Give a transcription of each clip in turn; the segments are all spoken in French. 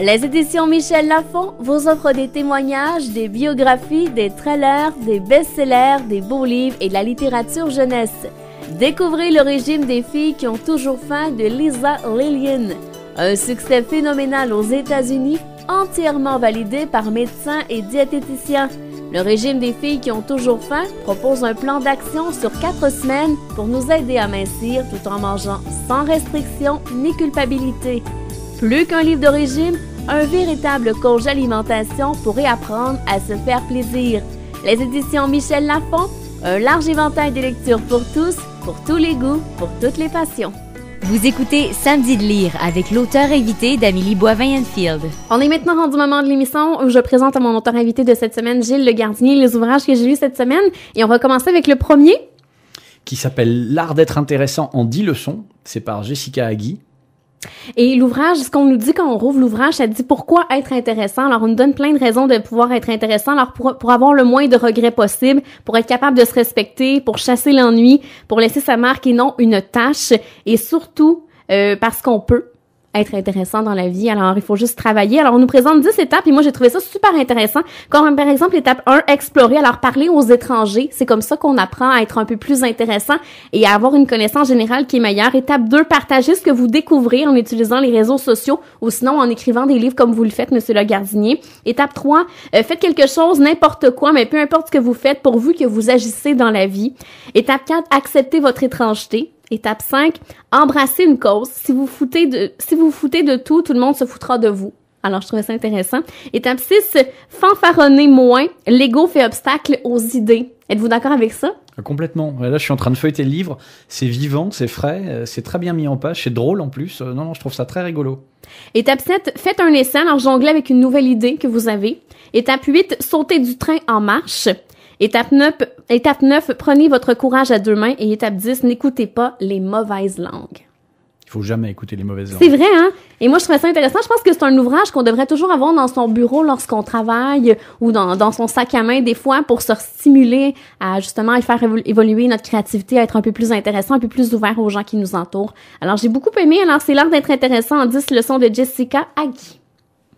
Les éditions Michel Lafon vous offrent des témoignages, des biographies, des trailers, des best-sellers, des beaux livres et de la littérature jeunesse. Découvrez le régime des filles qui ont toujours faim de Lisa Lillian. Un succès phénoménal aux États-Unis, entièrement validé par médecins et diététiciens. Le régime des filles qui ont toujours faim propose un plan d'action sur 4 semaines pour nous aider à mincir tout en mangeant sans restriction ni culpabilité. Plus qu'un livre de régime, un véritable coach d'alimentation pour réapprendre à se faire plaisir. Les éditions Michel Lafon, un large éventail de lectures pour tous les goûts, pour toutes les passions. Vous écoutez Samedi de lire avec l'auteur invité d'Amélie Boivin-Enfield. On est maintenant rendu au moment de l'émission où je présente à mon auteur invité de cette semaine, Gilles Le Gardinier, les ouvrages que j'ai lus cette semaine. Et on va commencer avec le premier. Qui s'appelle L'art d'être intéressant en 10 leçons. C'est par Jessica Agui. Et l'ouvrage, ce qu'on nous dit quand on rouvre l'ouvrage, ça dit pourquoi être intéressant. Alors, on nous donne plein de raisons de pouvoir être intéressant. Alors, pour avoir le moins de regrets possible, pour être capable de se respecter, pour chasser l'ennui, pour laisser sa marque et non une tâche. Et surtout, parce qu'on peut être intéressant dans la vie. Alors, il faut juste travailler. Alors, on nous présente 10 étapes et moi, j'ai trouvé ça super intéressant. Comme par exemple, étape 1, explorer. Alors, parler aux étrangers. C'est comme ça qu'on apprend à être un peu plus intéressant et à avoir une connaissance générale qui est meilleure. Étape 2, partager ce que vous découvrez en utilisant les réseaux sociaux ou sinon en écrivant des livres comme vous le faites, Monsieur Le Gardinier. Étape 3, faites quelque chose, n'importe quoi, mais peu importe ce que vous faites pourvu que vous agissez dans la vie. Étape 4, acceptez votre étrangeté. Étape 5, embrassez une cause. Si vous foutez de tout, tout le monde se foutra de vous. Alors, je trouvais ça intéressant. Étape 6, fanfaronnez moins. L'ego fait obstacle aux idées. Êtes-vous d'accord avec ça? Complètement. Là, je suis en train de feuilleter le livre. C'est vivant, c'est frais, c'est très bien mis en page, c'est drôle en plus. Non, je trouve ça très rigolo. Étape 7, faites un essai. Alors, jonglez avec une nouvelle idée que vous avez. Étape 8, sautez du train en marche. Étape 9, prenez votre courage à 2 mains. Et étape 10, n'écoutez pas les mauvaises langues. Il faut jamais écouter les mauvaises langues. C'est vrai, hein? Et moi, je trouvais ça intéressant. Je pense que c'est un ouvrage qu'on devrait toujours avoir dans son bureau lorsqu'on travaille ou dans son sac à main, des fois, pour se stimuler à, justement, faire évoluer notre créativité, à être un peu plus intéressant, un peu plus ouvert aux gens qui nous entourent. Alors, j'ai beaucoup aimé. Alors, c'est l'art d'être intéressant en 10 leçons de Jessica Agui.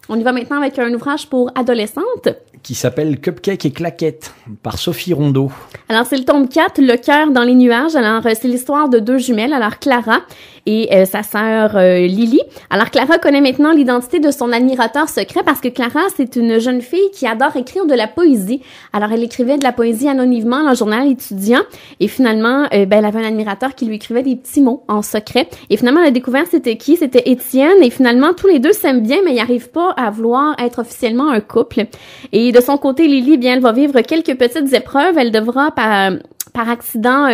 On y va maintenant avec un ouvrage pour adolescentes. Qui s'appelle Cupcake et Claquettes par Sophie Rondeau. Alors, c'est le tome 4, Le cœur dans les nuages. Alors, c'est l'histoire de 2 jumelles. Alors, Clara et sa sœur Lily. Alors, Clara connaît maintenant l'identité de son admirateur secret parce que Clara, c'est une jeune fille qui adore écrire de la poésie. Alors, elle écrivait de la poésie anonymement dans le journal étudiant. Et finalement, elle avait un admirateur qui lui écrivait des petits mots en secret. Et finalement, elle a découvert c'était qui? C'était Étienne. Et finalement, tous les deux s'aiment bien, mais ils n'arrivent pas à vouloir être officiellement un couple. Et de son côté, Lily, bien, elle va vivre quelques petites épreuves. Elle devra, par accident,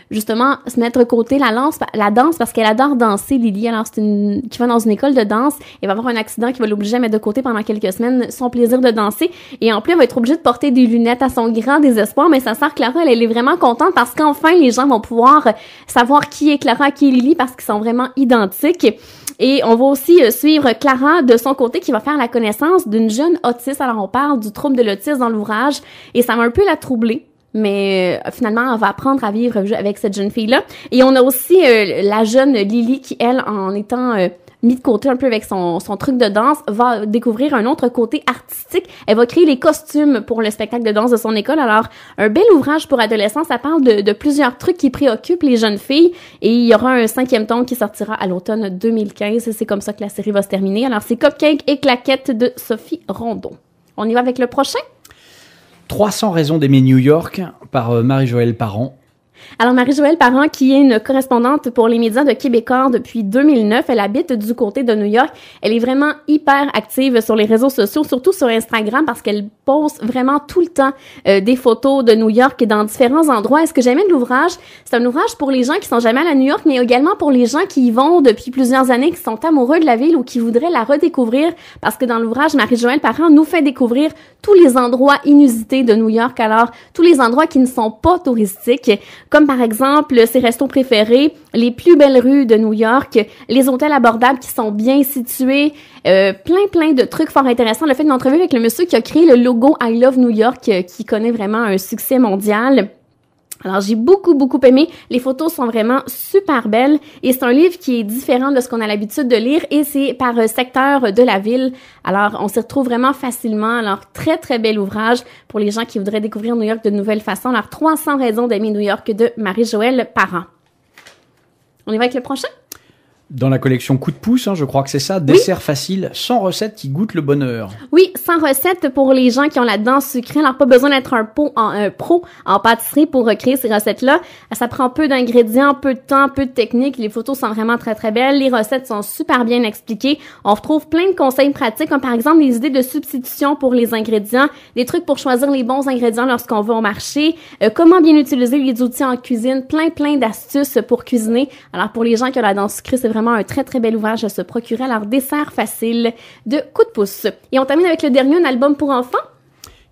justement, se mettre de côté la danse parce qu'elle adore danser, Lily. Alors, qui va dans une école de danse. Elle va avoir un accident qui va l'obliger à mettre de côté pendant quelques semaines son plaisir de danser. Et en plus, elle va être obligée de porter des lunettes à son grand désespoir. Mais sa sœur Clara, elle est vraiment contente parce qu'enfin, les gens vont pouvoir savoir qui est Clara, qui est Lily parce qu'ils sont vraiment identiques. Et on va aussi suivre Clara de son côté qui va faire la connaissance d'une jeune autiste. Alors, on parle du trouble de l'autisme dans l'ouvrage et ça va un peu la troubler. Mais finalement, on va apprendre à vivre avec cette jeune fille-là. Et on a aussi la jeune Lily qui, elle, en étant mis de côté un peu avec son truc de danse, va découvrir un autre côté artistique. Elle va créer les costumes pour le spectacle de danse de son école. Alors, un bel ouvrage pour adolescents. Ça parle de plusieurs trucs qui préoccupent les jeunes filles. Et il y aura un 5e tome qui sortira à l'automne 2015. Et c'est comme ça que la série va se terminer. Alors, c'est Cupcake et Claquettes de Sophie Rondeau. On y va avec le prochain? 300 raisons d'aimer New York par Marie-Joëlle Parent. Alors, Marie-Joëlle Parent, qui est une correspondante pour les médias de Québécois depuis 2009, elle habite du côté de New York. Elle est vraiment hyper active sur les réseaux sociaux, surtout sur Instagram, parce qu'elle poste vraiment tout le temps des photos de New York dans différents endroits. Et ce que j'aimais de l'ouvrage, c'est un ouvrage pour les gens qui sont jamais allés à New York, mais également pour les gens qui y vont depuis plusieurs années, qui sont amoureux de la ville ou qui voudraient la redécouvrir, parce que dans l'ouvrage, Marie-Joëlle Parent nous fait découvrir tous les endroits inusités de New York, alors tous les endroits qui ne sont pas touristiques, comme par exemple ses restos préférés, les plus belles rues de New York, les hôtels abordables qui sont bien situés, plein de trucs fort intéressants. Le fait d'une entrevue avec le monsieur qui a créé le logo I Love New York, qui connaît vraiment un succès mondial. Alors, j'ai beaucoup aimé. Les photos sont vraiment super belles et c'est un livre qui est différent de ce qu'on a l'habitude de lire et c'est par secteur de la ville. Alors, on s'y retrouve vraiment facilement. Alors, très bel ouvrage pour les gens qui voudraient découvrir New York de nouvelle façon. Alors, 300 raisons d'aimer New York de Marie-Joëlle Parent. On y va avec le prochain? Dans la collection Coup de pouce, je crois que c'est ça, dessert facile, sans recette qui goûte le bonheur. Oui, sans recette pour les gens qui ont la dent sucrée. Alors, pas besoin d'être un pro en pâtisserie pour recréer ces recettes-là. Ça prend peu d'ingrédients, peu de temps, peu de technique. Les photos sont vraiment très belles. Les recettes sont super bien expliquées. On retrouve plein de conseils pratiques, comme par exemple des idées de substitution pour les ingrédients, des trucs pour choisir les bons ingrédients lorsqu'on va au marché, comment bien utiliser les outils en cuisine, plein d'astuces pour cuisiner. Alors, pour les gens qui ont la dent sucrée, c'est vraiment un très bel ouvrage à se procurer. Alors, dessert facile de Coup de pouce. Et on termine avec le dernier, un album pour enfants.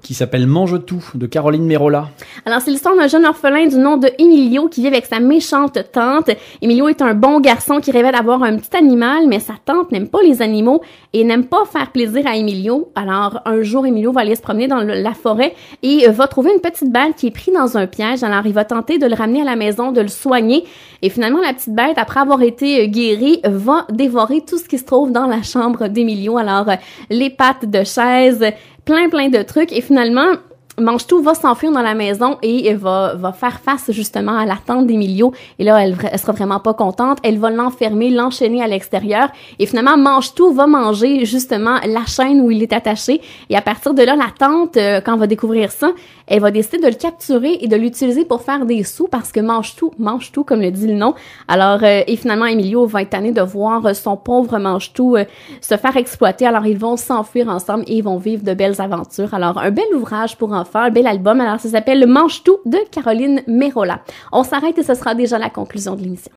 Qui s'appelle Mange tout, de Caroline Merola. Alors, c'est l'histoire d'un jeune orphelin du nom de Emilio qui vit avec sa méchante tante. Emilio est un bon garçon qui rêvait d'avoir un petit animal, mais sa tante n'aime pas les animaux et n'aime pas faire plaisir à Emilio. Alors, un jour, Emilio va aller se promener dans la forêt et va trouver une petite bête qui est prise dans un piège. Alors, il va tenter de le ramener à la maison, de le soigner. Et finalement, la petite bête, après avoir été guérie, va dévorer tout ce qui se trouve dans la chambre d'Emilio. Alors, les pattes de chaise, plein de trucs. Et finalement, Mange-tout va s'enfuir dans la maison et va faire face justement à la tante d'Emilio. Et là, elle sera vraiment pas contente. Elle va l'enfermer, l'enchaîner à l'extérieur. Et finalement, Mange-tout va manger justement la chaîne où il est attaché. Et à partir de là, la tante, quand elle va découvrir ça, elle va décider de le capturer et de l'utiliser pour faire des sous parce que mange tout, comme le dit le nom. Alors, et finalement, Emilio va être tanné de voir son pauvre Mange-tout se faire exploiter. Alors, ils vont s'enfuir ensemble et ils vont vivre de belles aventures. Alors, un bel ouvrage pour enfants, un bel album. Alors, ça s'appelle Mange-tout de Caroline Merola. On s'arrête et ce sera déjà la conclusion de l'émission.